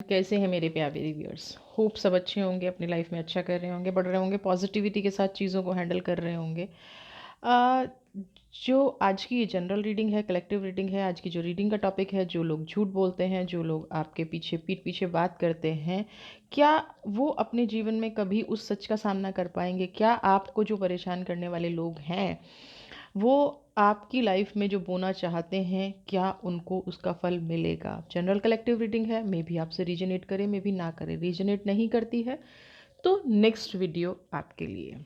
कैसे हैं मेरे प्यारे व्यूअर्स। होप सब अच्छे होंगे, अपनी लाइफ में अच्छा कर रहे होंगे, बढ़ रहे होंगे, पॉजिटिविटी के साथ चीज़ों को हैंडल कर रहे होंगे। आ, जो आज की ये जनरल रीडिंग है, कलेक्टिव रीडिंग है, आज की जो रीडिंग का टॉपिक है, जो लोग झूठ बोलते हैं, जो लोग आपके पीछे पीठ पीछे बात करते हैं, क्या वो अपने जीवन में कभी उस सच का सामना कर पाएंगे? क्या आपको जो परेशान करने वाले लोग हैं वो आपकी लाइफ में जो बोना चाहते हैं, क्या उनको उसका फल मिलेगा? जनरल कलेक्टिव रीडिंग है, मे भी आपसे रीजनेट करे, मे भी ना करे। रीजनेट नहीं करती है तो नेक्स्ट वीडियो आपके लिए।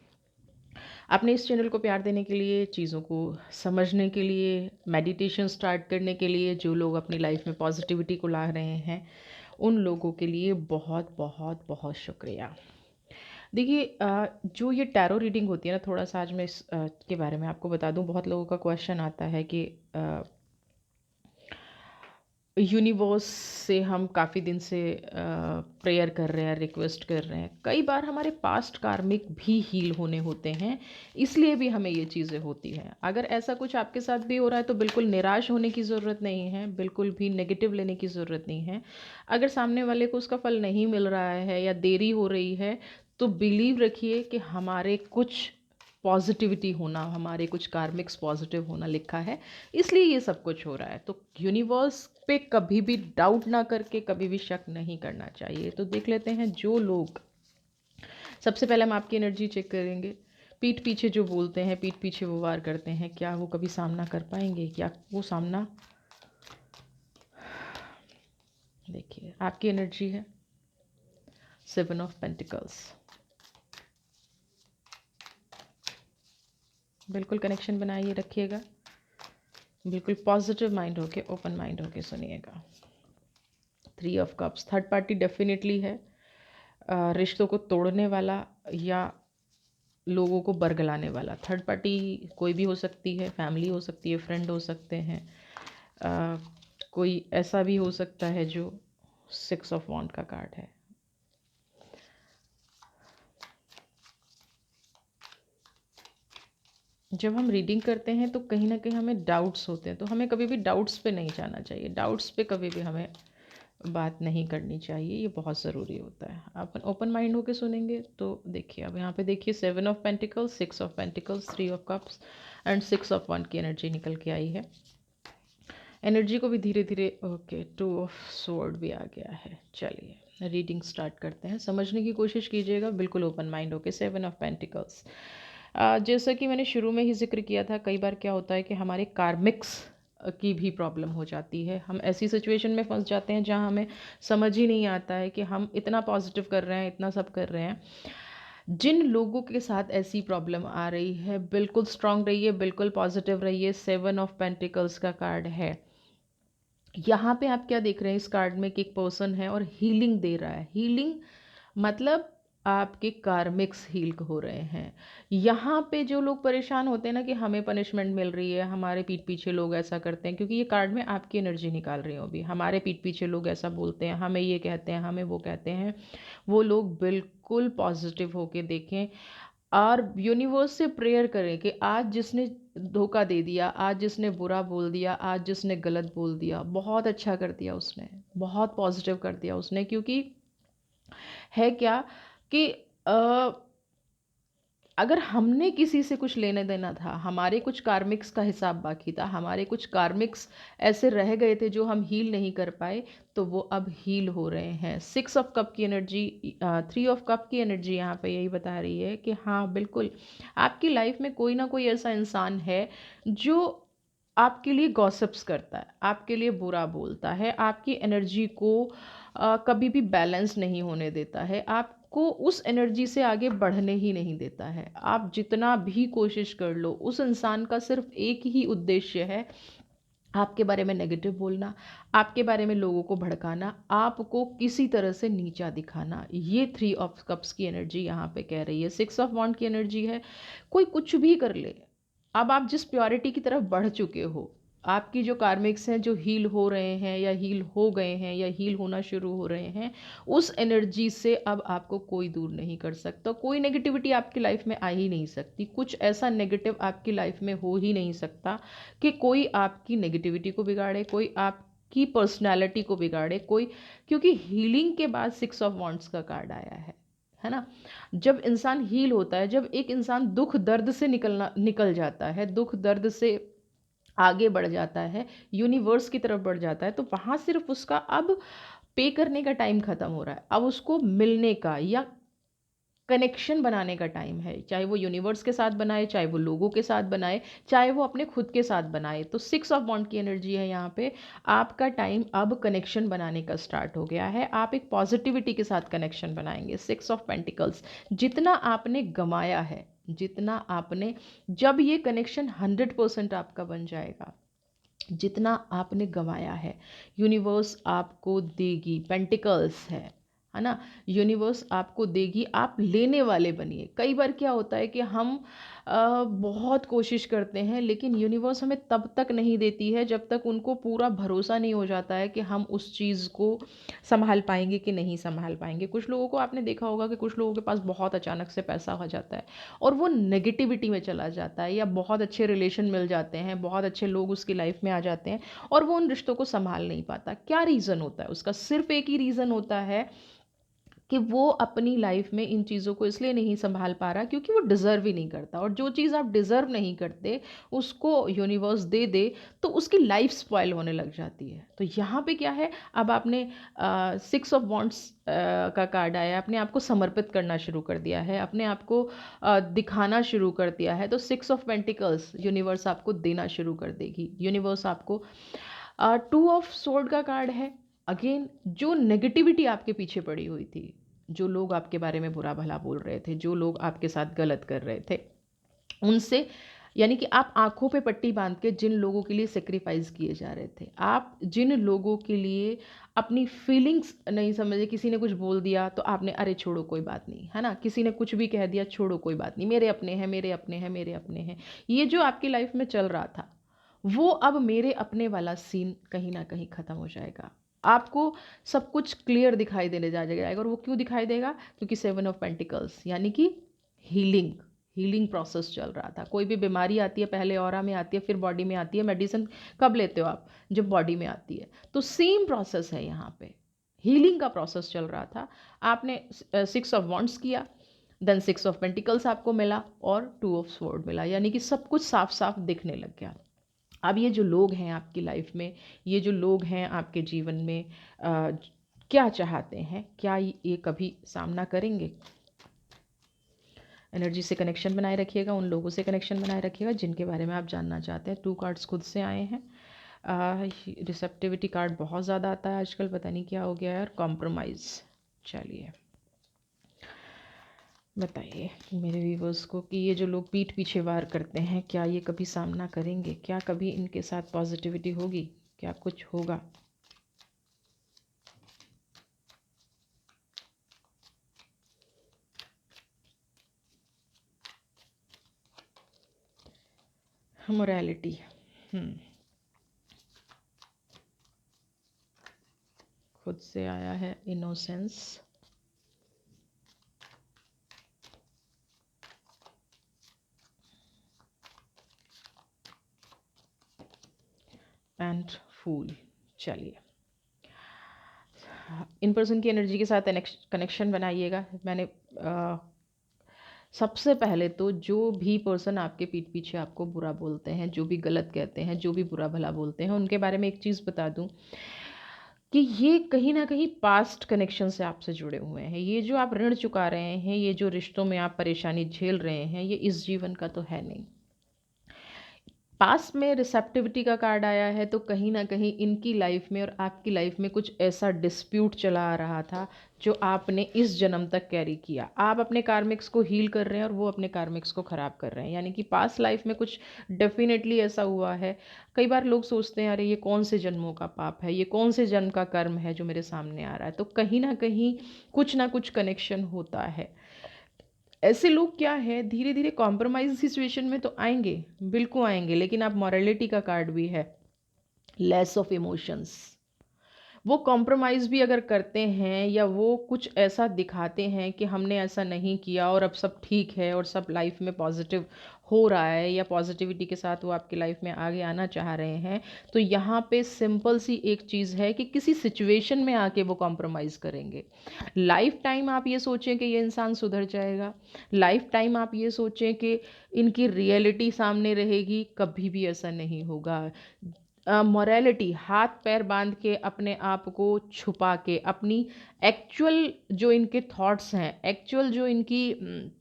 आपने इस चैनल को प्यार देने के लिए, चीज़ों को समझने के लिए, मेडिटेशन स्टार्ट करने के लिए, जो लोग अपनी लाइफ में पॉजिटिविटी को ला रहे हैं, उन लोगों के लिए बहुत बहुत बहुत शुक्रिया। देखिए, जो ये टैरो रीडिंग होती है ना, थोड़ा सा आज मैं इस के बारे में आपको बता दूं। बहुत लोगों का क्वेश्चन आता है कि यूनिवर्स से हम काफ़ी दिन से प्रेयर कर रहे हैं, रिक्वेस्ट कर रहे हैं, कई बार हमारे पास्ट कार्मिक भी हील होने होते हैं, इसलिए भी हमें ये चीज़ें होती हैं। अगर ऐसा कुछ आपके साथ भी हो रहा है तो बिल्कुल निराश होने की ज़रूरत नहीं है, बिल्कुल भी नेगेटिव लेने की ज़रूरत नहीं है। अगर सामने वाले को उसका फल नहीं मिल रहा है या देरी हो रही है, तो बिलीव रखिए कि हमारे कुछ पॉजिटिविटी होना, हमारे कुछ कार्मिक्स पॉजिटिव होना लिखा है, इसलिए ये सब कुछ हो रहा है। तो यूनिवर्स पे कभी भी डाउट ना करके, कभी भी शक नहीं करना चाहिए। तो देख लेते हैं जो लोग, सबसे पहले हम आपकी एनर्जी चेक करेंगे। पीठ पीछे जो बोलते हैं, पीठ पीछे वो वार करते हैं, क्या वो कभी सामना कर पाएंगे? क्या वो सामना? देखिए, आपकी एनर्जी है 7 ऑफ पेंटिकल्स। बिल्कुल कनेक्शन बनाइए रखिएगा, बिल्कुल पॉजिटिव माइंड होके, ओपन माइंड होके सुनिएगा। 3 of cups, third party definitely है। रिश्तों को तोड़ने वाला या लोगों को बरगलाने वाला। थर्ड पार्टी कोई भी हो सकती है, फैमिली हो सकती है, फ्रेंड हो सकते हैं, कोई ऐसा भी हो सकता है जो 6 ऑफ वॉन्ड का कार्ड है। जब हम रीडिंग करते हैं तो कहीं ना कहीं हमें डाउट्स होते हैं, तो हमें कभी भी डाउट्स पे नहीं जाना चाहिए, डाउट्स पे कभी भी हमें बात नहीं करनी चाहिए, ये बहुत ज़रूरी होता है। आप ओपन माइंड होकर सुनेंगे तो देखिए, अब यहाँ पे देखिए 7 of pentacles, 6 of pentacles, 3 of cups and 6 of one की एनर्जी निकल के आई है। एनर्जी को भी धीरे धीरे, ओके, 2 ऑफ स्वॉर्ड भी आ गया है। चलिए रीडिंग स्टार्ट करते हैं, समझने की कोशिश कीजिएगा बिल्कुल ओपन माइंड होके। 7 ऑफ पेंटिकल्स, जैसा कि मैंने शुरू में ही जिक्र किया था, कई बार क्या होता है कि हमारे कार्मिक्स की भी प्रॉब्लम हो जाती है। हम ऐसी सिचुएशन में फंस जाते हैं जहां हमें समझ ही नहीं आता है कि हम इतना पॉजिटिव कर रहे हैं, इतना सब कर रहे हैं। जिन लोगों के साथ ऐसी प्रॉब्लम आ रही है, बिल्कुल स्ट्रांग रहिए, बिल्कुल पॉजिटिव रहिए। 7 ऑफ पेंटिकल्स का कार्ड है। यहाँ पे आप क्या देख रहे हैं इस कार्ड में कि एक पर्सन है और हीलिंग दे रहा है। हीलिंग मतलब आपके कार्मिक्स हील हो रहे हैं। यहाँ पे जो लोग परेशान होते हैं ना कि हमें पनिशमेंट मिल रही है, हमारे पीठ पीछे लोग ऐसा करते हैं, क्योंकि ये कार्ड में आपकी एनर्जी निकाल रही हो अभी। हमारे पीठ पीछे लोग ऐसा बोलते हैं, हमें ये कहते हैं, हमें वो कहते हैं, वो लोग बिल्कुल पॉजिटिव होके देखें और यूनिवर्स से प्रेयर करें कि आज जिसने धोखा दे दिया, आज जिसने बुरा बोल दिया, आज जिसने गलत बोल दिया, बहुत अच्छा कर दिया उसने, बहुत पॉजिटिव कर दिया उसने। क्योंकि है क्या कि अगर हमने किसी से कुछ लेने देना था, हमारे कुछ कार्मिक्स का हिसाब बाकी था, हमारे कुछ कार्मिक्स ऐसे रह गए थे जो हम हील नहीं कर पाए, तो वो अब हील हो रहे हैं। 6 ऑफ कप की एनर्जी, 3 ऑफ कप की एनर्जी यहाँ पे यही बता रही है कि हाँ बिल्कुल, आपकी लाइफ में कोई ना कोई ऐसा इंसान है जो आपके लिए गॉसिप्स करता है, आपके लिए बुरा बोलता है, आपकी एनर्जी को कभी भी बैलेंस नहीं होने देता है, आपको उस एनर्जी से आगे बढ़ने ही नहीं देता है। आप जितना भी कोशिश कर लो, उस इंसान का सिर्फ एक ही उद्देश्य है, आपके बारे में नेगेटिव बोलना, आपके बारे में लोगों को भड़काना, आपको किसी तरह से नीचा दिखाना। ये 3 ऑफ कप्स की एनर्जी यहाँ पे कह रही है। 6 ऑफ वॉन्ड की एनर्जी है, कोई कुछ भी कर ले, अब आप जिस प्योरिटी की तरफ बढ़ चुके हो, आपकी जो कार्मिक्स हैं जो हील हो रहे हैं या हील हो गए हैं या हील होना शुरू हो रहे हैं, उस एनर्जी से अब आपको कोई दूर नहीं कर सकता। कोई नेगेटिविटी आपकी लाइफ में आ ही नहीं सकती, कुछ ऐसा नेगेटिव आपकी लाइफ में हो ही नहीं सकता कि कोई आपकी नेगेटिविटी को बिगाड़े, कोई आप आपकी पर्सनैलिटी को बिगाड़े कोई, क्योंकि हीलिंग के बाद 6 ऑफ वॉन्ड्स का कार्ड आया है ना। जब इंसान हील होता है, जब एक इंसान दुख दर्द से निकल जाता है, दुख दर्द से आगे बढ़ जाता है, यूनिवर्स की तरफ बढ़ जाता है, तो वहाँ सिर्फ उसका अब पे करने का टाइम ख़त्म हो रहा है, अब उसको मिलने का या कनेक्शन बनाने का टाइम है। चाहे वो यूनिवर्स के साथ बनाए, चाहे वो लोगों के साथ बनाए, चाहे वो अपने खुद के साथ बनाए। तो 6 ऑफ वॉन्ड की एनर्जी है यहाँ पे। आपका टाइम अब कनेक्शन बनाने का स्टार्ट हो गया है। आप एक पॉजिटिविटी के साथ कनेक्शन बनाएंगे। 6 ऑफ पेंटिकल्स, जितना आपने गमाया है, जितना आपने, जब ये कनेक्शन 100% आपका बन जाएगा, जितना आपने गंवाया है यूनिवर्स आपको देगी। पेंटिकल्स है ना, यूनिवर्स आपको देगी। आप लेने वाले बनिए। कई बार क्या होता है कि हम बहुत कोशिश करते हैं, लेकिन यूनिवर्स हमें तब तक नहीं देती है जब तक उनको पूरा भरोसा नहीं हो जाता है कि हम उस चीज़ को संभाल पाएंगे कि नहीं संभाल पाएंगे। कुछ लोगों को आपने देखा होगा कि कुछ लोगों के पास बहुत अचानक से पैसा हो जाता है और वो नेगेटिविटी में चला जाता है, या बहुत अच्छे रिलेशन मिल जाते हैं, बहुत अच्छे लोग उसकी लाइफ में आ जाते हैं और वो उन रिश्तों को संभाल नहीं पाता। क्या रीज़न होता है उसका? सिर्फ एक ही रीज़न होता है कि वो अपनी लाइफ में इन चीज़ों को इसलिए नहीं संभाल पा रहा क्योंकि वो डिज़र्व ही नहीं करता। और जो चीज़ आप डिज़र्व नहीं करते उसको यूनिवर्स दे दे तो उसकी लाइफ स्पॉइल होने लग जाती है। तो यहाँ पे क्या है, अब आपने 6 ऑफ वॉन्ड्स का कार्ड आया, अपने आप को समर्पित करना शुरू कर दिया है, अपने आप को दिखाना शुरू कर दिया है, तो 6 ऑफ पेंटिकल्स यूनिवर्स आपको देना शुरू कर देगी। यूनिवर्स आपको 2 ऑफ सोर्ड का कार्ड है। अगेन, जो नेगेटिविटी आपके पीछे पड़ी हुई थी, जो लोग आपके बारे में बुरा भला बोल रहे थे, जो लोग आपके साथ गलत कर रहे थे, उनसे, यानी कि आप आंखों पे पट्टी बांध के जिन लोगों के लिए सेक्रीफाइस किए जा रहे थे, आप जिन लोगों के लिए अपनी फीलिंग्स नहीं समझे, किसी ने कुछ बोल दिया तो आपने अरे छोड़ो कोई बात नहीं, है ना, किसी ने कुछ भी कह दिया छोड़ो कोई बात नहीं, मेरे अपने हैं, मेरे अपने हैं, मेरे अपने हैं, ये जो आपकी लाइफ में चल रहा था वो अब मेरे अपने वाला सीन कहीं ना कहीं ख़त्म हो जाएगा। आपको सब कुछ क्लियर दिखाई देने जाएगा। और वो क्यों दिखाई देगा? क्योंकि 7 ऑफ पेंटिकल्स यानी कि हीलिंग, हीलिंग प्रोसेस चल रहा था। कोई भी बीमारी आती है पहले ऑरा में आती है, फिर बॉडी में आती है। मेडिसिन कब लेते हो आप? जब बॉडी में आती है। तो सेम प्रोसेस है यहाँ पे, हीलिंग का प्रोसेस चल रहा था। आपने 6 ऑफ वॉन्ड्स किया, देन 6 ऑफ पेंटिकल्स आपको मिला और 2 ऑफ स्वॉर्ड मिला, यानी कि सब कुछ साफ साफ दिखने लग गया। अब ये जो लोग हैं आपकी लाइफ में, ये जो लोग हैं आपके जीवन में, क्या चाहते हैं, क्या ये कभी सामना करेंगे? एनर्जी से कनेक्शन बनाए रखिएगा, उन लोगों से कनेक्शन बनाए रखिएगा जिनके बारे में आप जानना चाहते हैं। 2 कार्ड्स खुद से आए हैं। रिसेप्टिविटी कार्ड बहुत ज़्यादा आता है आजकल, पता नहीं क्या हो गया है। और कॉम्प्रोमाइज़। चलिए बताइए मेरे व्यूवर्स को कि ये जो लोग पीठ पीछे वार करते हैं, क्या ये कभी सामना करेंगे? क्या कभी इनके साथ पॉजिटिविटी होगी? क्या कुछ होगा? मोरालिटी। खुद से आया है इनोसेंस। एंड फूल। चलिए इन पर्सन की एनर्जी के साथ कनेक्शन बनाइएगा। मैंने सबसे पहले तो जो भी पर्सन आपके पीठ पीछे आपको बुरा बोलते हैं, जो भी गलत कहते हैं, जो भी बुरा भला बोलते हैं, उनके बारे में एक चीज़ बता दूं कि ये कहीं ना कहीं पास्ट कनेक्शन से आपसे जुड़े हुए हैं। ये जो आप ऋण चुका रहे हैं, ये जो रिश्तों में आप परेशानी झेल रहे हैं, ये इस जीवन का तो है नहीं। पास में रिसेप्टिविटी का कार्ड आया है, तो कहीं ना कहीं इनकी लाइफ में और आपकी लाइफ में कुछ ऐसा डिस्प्यूट चला आ रहा था जो आपने इस जन्म तक कैरी किया। आप अपने कार्मिक्स को हील कर रहे हैं और वो अपने कार्मिक्स को ख़राब कर रहे हैं, यानी कि पास्ट लाइफ में कुछ डेफिनेटली ऐसा हुआ है। कई बार लोग सोचते हैं अरे ये कौन से जन्मों का पाप है, ये कौन से जन्म का कर्म है जो मेरे सामने आ रहा है। तो कहीं ना कुछ कनेक्शन होता है। ऐसे लोग क्या है, धीरे धीरे कॉम्प्रोमाइज सिचुएशन में तो आएंगे, बिल्कुल आएंगे, लेकिन आप मॉरलिटी का कार्ड भी है, लेस ऑफ इमोशंस। वो कॉम्प्रोमाइज़ भी अगर करते हैं या वो कुछ ऐसा दिखाते हैं कि हमने ऐसा नहीं किया और अब सब ठीक है और सब लाइफ में पॉजिटिव हो रहा है या पॉजिटिविटी के साथ वो आपकी लाइफ में आगे आना चाह रहे हैं, तो यहाँ पे सिंपल सी एक चीज़ है कि किसी सिचुएशन में आके वो कॉम्प्रोमाइज़ करेंगे। लाइफ टाइम आप ये सोचें कि ये इंसान सुधर जाएगा, लाइफ टाइम आप ये सोचें कि इनकी रियलिटी सामने रहेगी, कभी भी ऐसा नहीं होगा। मॉरेलिटी हाथ पैर बांध के अपने आप को छुपा के अपनी एक्चुअल जो इनके थॉट्स हैं, एक्चुअल जो इनकी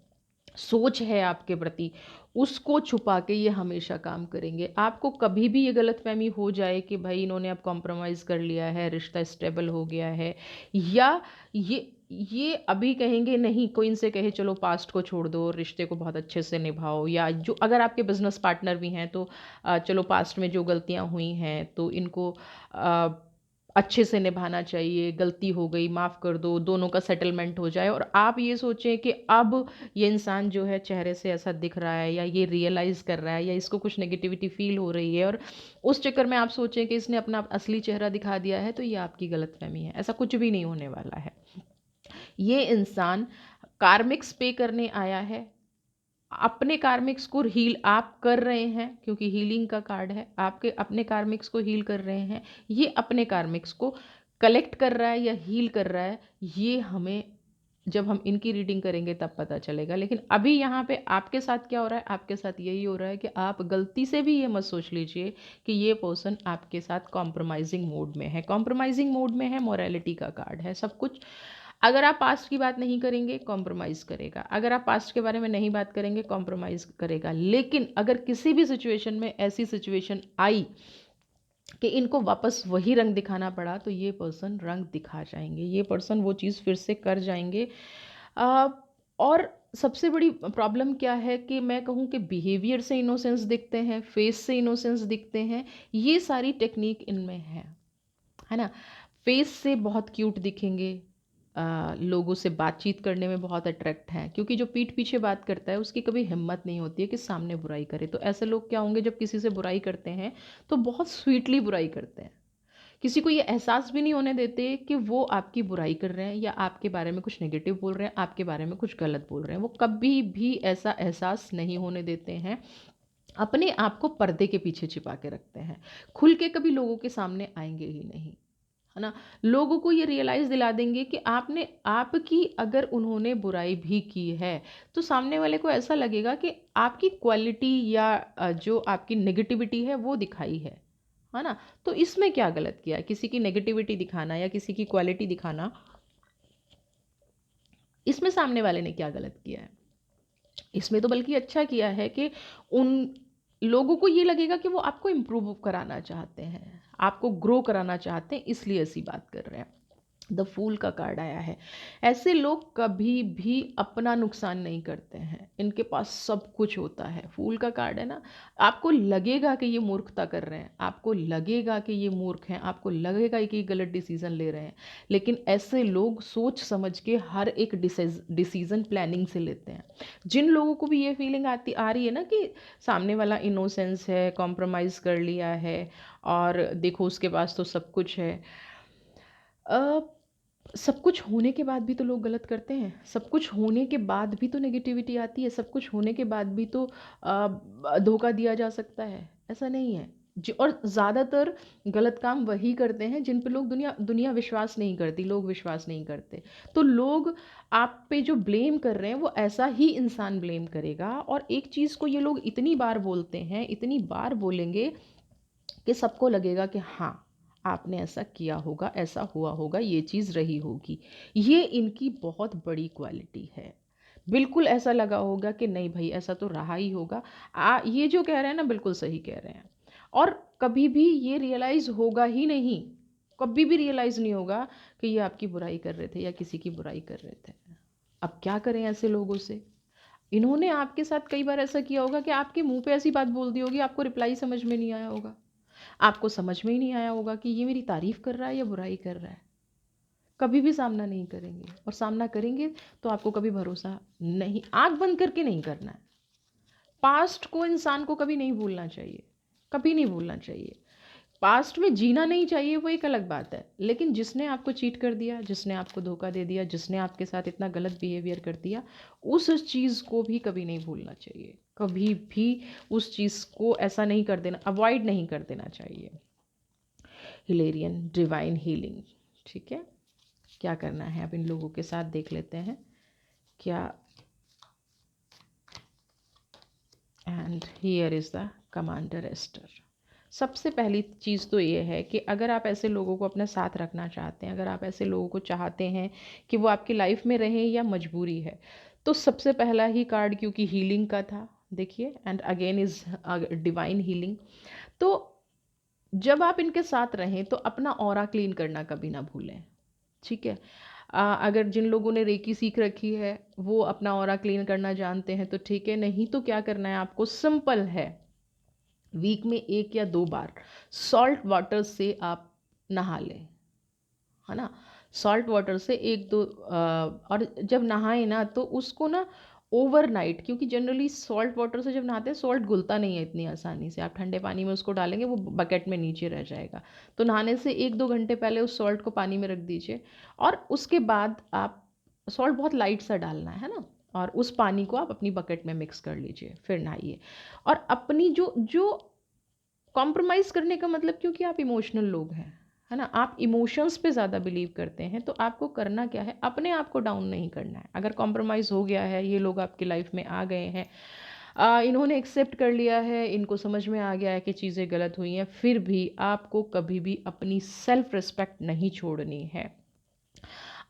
सोच है आपके प्रति, उसको छुपा के ये हमेशा काम करेंगे। आपको कभी भी ये गलतफहमी हो जाए कि भाई इन्होंने अब कॉम्प्रोमाइज़ कर लिया है, रिश्ता स्टेबल हो गया है, या ये अभी कहेंगे नहीं, कोई इनसे कहे चलो पास्ट को छोड़ दो, रिश्ते को बहुत अच्छे से निभाओ, या जो अगर आपके बिजनेस पार्टनर भी हैं तो चलो पास्ट में जो गलतियां हुई हैं तो इनको अ, अच्छे से निभाना चाहिए, गलती हो गई माफ़ कर दो, दोनों का सेटलमेंट हो जाए। और आप ये सोचें कि अब ये इंसान जो है चेहरे से ऐसा दिख रहा है या ये रियलाइज़ कर रहा है या इसको कुछ नेगेटिविटी फील हो रही है और उस चक्कर में आप सोचें कि इसने अपना असली चेहरा दिखा दिया है, तो ये आपकी गलतफहमी है। ऐसा कुछ भी नहीं होने वाला है। ये इंसान कार्मिक्स पे करने आया है, अपने कार्मिक्स को हील आप कर रहे हैं क्योंकि हीलिंग का कार्ड है, आपके अपने कार्मिक्स को हील कर रहे हैं, ये अपने कार्मिक्स को कलेक्ट कर रहा है या हील कर रहा है, ये हमें जब हम इनकी रीडिंग करेंगे तब पता चलेगा। लेकिन अभी यहाँ पे आपके साथ क्या हो रहा है, आपके साथ यही हो रहा है कि आप गलती से भी ये मत सोच लीजिए कि ये पर्सन आपके साथ कॉम्प्रोमाइजिंग मोड में है। कॉम्प्रोमाइजिंग मोड में है, मोरालिटी का कार्ड है, सब कुछ। अगर आप पास्ट की बात नहीं करेंगे कॉम्प्रोमाइज़ करेगा, अगर आप पास्ट के बारे में नहीं बात करेंगे कॉम्प्रोमाइज़ करेगा। लेकिन अगर किसी भी सिचुएशन में ऐसी सिचुएशन आई कि इनको वापस वही रंग दिखाना पड़ा, तो ये पर्सन रंग दिखा जाएंगे, ये पर्सन वो चीज़ फिर से कर जाएंगे। अ, और सबसे बड़ी प्रॉब्लम क्या है कि मैं कहूँ कि बिहेवियर से इनोसेंस दिखते हैं, फेस से इनोसेंस दिखते हैं, ये सारी टेक्निक इनमें है ना। फेस से बहुत क्यूट दिखेंगे, लोगों से बातचीत करने में बहुत अट्रैक्ट हैं, क्योंकि जो पीठ पीछे बात करता है उसकी कभी हिम्मत नहीं होती है कि सामने बुराई करे। तो ऐसे लोग क्या होंगे, जब किसी से बुराई करते हैं तो बहुत स्वीटली बुराई करते हैं, किसी को ये एहसास भी नहीं होने देते कि वो आपकी बुराई कर रहे हैं या आपके बारे में कुछ नेगेटिव बोल रहे हैं, आपके बारे में कुछ गलत बोल रहे हैं। वो कभी भी ऐसा एहसास नहीं होने देते हैं, अपने आप को पर्दे के पीछे छिपा के रखते हैं, खुल के कभी लोगों के सामने आएंगे ही नहीं, है ना। लोगों को ये रियलाइज़ दिला देंगे कि आपने आपकी अगर उन्होंने बुराई भी की है तो सामने वाले को ऐसा लगेगा कि आपकी क्वालिटी या जो आपकी नेगेटिविटी है वो दिखाई है ना। तो इसमें क्या गलत किया है, किसी की नेगेटिविटी दिखाना या किसी की क्वालिटी दिखाना, इसमें सामने वाले ने क्या गलत किया है। इसमें तो बल्कि अच्छा किया है कि उन लोगों को ये लगेगा कि वो आपको इम्प्रूव कराना चाहते हैं, आपको ग्रो कराना चाहते हैं, इसलिए ऐसी बात कर रहे हैं। द फूल का कार्ड आया है। ऐसे लोग कभी भी अपना नुकसान नहीं करते हैं, इनके पास सब कुछ होता है। फूल का कार्ड है ना, आपको लगेगा कि ये मूर्खता कर रहे हैं, आपको लगेगा कि ये मूर्ख हैं, आपको लगेगा कि ये गलत डिसीजन ले रहे हैं, लेकिन ऐसे लोग सोच समझ के हर एक डिसीजन प्लानिंग से लेते हैं। जिन लोगों को भी ये फीलिंग आ रही है ना कि सामने वाला इनोसेंस है, कॉम्प्रोमाइज़ कर लिया है और देखो उसके पास तो सब कुछ है, अ, सब कुछ होने के बाद भी तो लोग गलत करते हैं, सब कुछ होने के बाद भी तो नेगेटिविटी आती है, सब कुछ होने के बाद भी तो धोखा दिया जा सकता है, ऐसा नहीं है। जी, और ज़्यादातर गलत काम वही करते हैं जिन पे लोग दुनिया दुनिया विश्वास नहीं करती, लोग विश्वास नहीं करते। तो लोग आप पे जो ब्लेम कर रहे हैं वो ऐसा ही इंसान ब्लेम करेगा। और एक चीज़ को ये लोग इतनी बार बोलते हैं, इतनी बार बोलेंगे कि सबको लगेगा कि हाँ, आपने ऐसा किया होगा, ऐसा हुआ होगा, ये चीज़ रही होगी। ये इनकी बहुत बड़ी क्वालिटी है। बिल्कुल ऐसा लगा होगा कि नहीं भाई ऐसा तो रहा ही होगा। ये जो कह रहे हैं ना बिल्कुल सही कह रहे हैं। और कभी भी ये रियलाइज़ होगा ही नहीं, कभी भी रियलाइज़ नहीं होगा कि ये आपकी बुराई कर रहे थे या किसी की बुराई कर रहे थे। अब क्या करें ऐसे लोगों से? इन्होंने आपके साथ कई बार ऐसा किया होगा कि आपके मुँह पे ऐसी बात बोल दी होगी, आपको रिप्लाई समझ में नहीं आया होगा। आपको समझ में ही नहीं आया होगा कि ये मेरी तारीफ कर रहा है या बुराई कर रहा है। कभी भी सामना नहीं करेंगे, और सामना करेंगे तो आपको कभी भरोसा नहीं, आंख बंद करके नहीं करना है। पास्ट को इंसान को कभी नहीं भूलना चाहिए, कभी नहीं भूलना चाहिए। पास्ट में जीना नहीं चाहिए वो एक अलग बात है, लेकिन जिसने आपको चीट कर दिया, जिसने आपको धोखा दे दिया, जिसने आपके साथ इतना गलत बिहेवियर कर दिया, उस चीज़ को भी कभी नहीं भूलना चाहिए। कभी भी उस चीज़ को ऐसा नहीं कर देना, अवॉइड नहीं कर देना चाहिए। हिलेरियन डिवाइन हीलिंग, ठीक है। क्या करना है अब इन लोगों के साथ देख लेते हैं क्या। And here is the commander Aster. सबसे पहली चीज़ तो ये है कि अगर आप ऐसे लोगों को अपने साथ रखना चाहते हैं, अगर आप ऐसे लोगों को चाहते हैं कि वो आपकी लाइफ में रहें या मजबूरी है, तो सबसे पहला ही कार्ड क्योंकि हीलिंग का था, देखिए, and again is divine healing. तो जब आप इनके साथ रहें तो अपना ऑरा क्लीन करना कभी ना भूलें, ठीक है। अगर जिन लोगों ने रेकी सीख रखी है वो अपना ऑरा क्लीन करना जानते हैं तो ठीक है, नहीं तो क्या करना है आपको, सिंपल है, वीक में 1 या 2 बार सॉल्ट वाटर से आप नहा लें, है ना। सॉल्ट वाटर से 1-2 और जब नहाए ना तो उसको ना ओवरनाइट, क्योंकि जनरली सॉल्ट वाटर से जब नहाते हैं सॉल्ट घुलता नहीं है इतनी आसानी से, आप ठंडे पानी में उसको डालेंगे वो बकेट में नीचे रह जाएगा। तो नहाने से 1-2 घंटे पहले उस सॉल्ट को पानी में रख दीजिए, और उसके बाद आप, सॉल्ट बहुत लाइट सा डालना है ना, और उस पानी को आप अपनी बकेट में मिक्स कर लीजिए, फिर नहाइए। और अपनी जो जो कॉम्प्रोमाइज़ करने का मतलब, क्योंकि आप इमोशनल लोग हैं, है ना, आप इमोशंस पे ज़्यादा बिलीव करते हैं, तो आपको करना क्या है, अपने आप को डाउन नहीं करना है। अगर कॉम्प्रोमाइज़ हो गया है, ये लोग आपकी लाइफ में आ गए हैं, इन्होंने एक्सेप्ट कर लिया है, इनको समझ में आ गया है कि चीज़ें गलत हुई हैं, फिर भी आपको कभी भी अपनी सेल्फ रिस्पेक्ट नहीं छोड़नी है।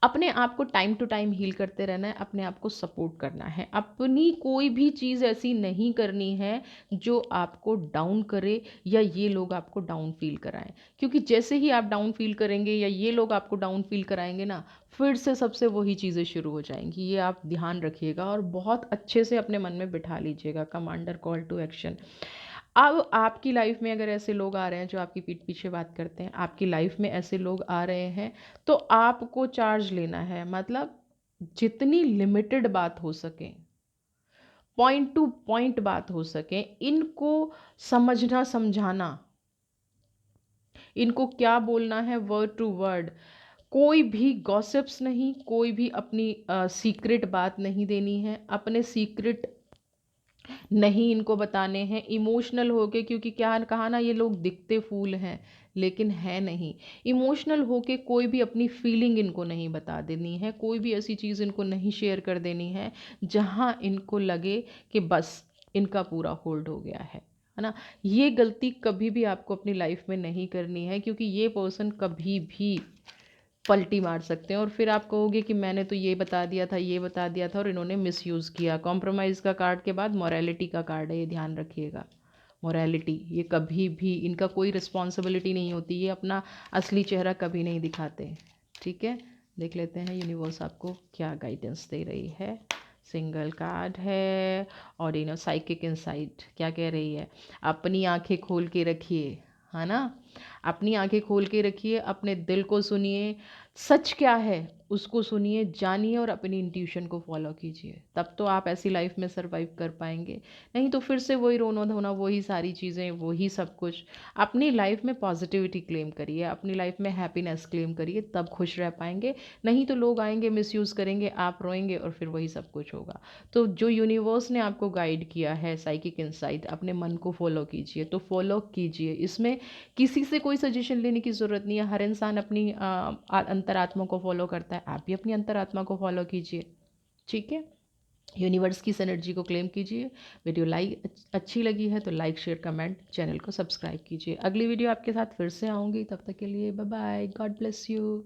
अपने आप को टाइम टू टाइम हील करते रहना है, अपने आप को सपोर्ट करना है, अपनी कोई भी चीज़ ऐसी नहीं करनी है जो आपको डाउन करे या ये लोग आपको डाउन फील कराएं, क्योंकि जैसे ही आप डाउन फील करेंगे या ये लोग आपको डाउन फील कराएंगे ना, फिर से सबसे वही चीज़ें शुरू हो जाएंगी। ये आप ध्यान रखिएगा और बहुत अच्छे से अपने मन में बिठा लीजिएगा, कमांडर कॉल टू एक्शन। अब आपकी लाइफ में अगर ऐसे लोग आ रहे हैं जो आपकी पीठ पीछे बात करते हैं, आपकी लाइफ में ऐसे लोग आ रहे हैं, तो आपको चार्ज लेना है, मतलब जितनी लिमिटेड बात हो सके, पॉइंट टू पॉइंट बात हो सके, इनको समझना समझाना, इनको क्या बोलना है वर्ड टू वर्ड, कोई भी गॉसिप्स नहीं, कोई भी अपनी सीक्रेट बात नहीं देनी है, अपने सीक्रेट नहीं इनको बताने हैं इमोशनल होके, क्योंकि क्या कहा ना, ये लोग दिखते फूल हैं लेकिन है नहीं। इमोशनल होके कोई भी अपनी फीलिंग इनको नहीं बता देनी है, कोई भी ऐसी चीज़ इनको नहीं शेयर कर देनी है जहाँ इनको लगे कि बस इनका पूरा होल्ड हो गया है ना। ये गलती कभी भी आपको अपनी लाइफ में नहीं करनी है, क्योंकि ये पर्सन कभी भी पलटी मार सकते हैं और फिर आप कहोगे कि मैंने तो ये बता दिया था, ये बता दिया था और इन्होंने मिसयूज़ किया। कॉम्प्रोमाइज़ का कार्ड के बाद मोरालिटी का कार्ड है, ये ध्यान रखिएगा। मोरालिटी, ये कभी भी इनका कोई रिस्पॉन्सिबिलिटी नहीं होती, ये अपना असली चेहरा कभी नहीं दिखाते, ठीक है। देख लेते हैं यूनिवर्स आपको क्या गाइडेंस दे रही है। सिंगल कार्ड है और साइकिक इनसाइट क्या कह रही है, अपनी आंखें खोल के रखिए, है ना, अपनी आंखें खोल के रखिए, अपने दिल को सुनिए, सच क्या है उसको सुनिए, जानिए और अपनी इंट्यूशन को फॉलो कीजिए, तब तो आप ऐसी लाइफ में सरवाइव कर पाएंगे। नहीं तो फिर से वही रोना धोना, वही सारी चीज़ें, वही सब कुछ। अपनी लाइफ में पॉजिटिविटी क्लेम करिए, अपनी लाइफ में हैप्पीनेस क्लेम करिए, तब खुश रह पाएंगे। नहीं तो लोग आएंगे, मिसयूज़ करेंगे, आप रोएंगे और फिर वही सब कुछ होगा। तो जो यूनिवर्स ने आपको गाइड किया है साइकिक इंसाइट, अपने मन को फॉलो कीजिए, तो फॉलो कीजिए, इसमें किसी से कोई सजेशन लेने की ज़रूरत नहीं है। हर इंसान अपनी अंतरात्मा को फॉलो करता है, आप भी अपनी अंतरात्मा को फॉलो कीजिए, ठीक है। यूनिवर्स की इस एनर्जी को क्लेम कीजिए। वीडियो अच्छी लगी है तो लाइक शेयर कमेंट, चैनल को सब्सक्राइब कीजिए। अगली वीडियो आपके साथ फिर से आऊँगी, तब तक के लिए bye bye, God bless you.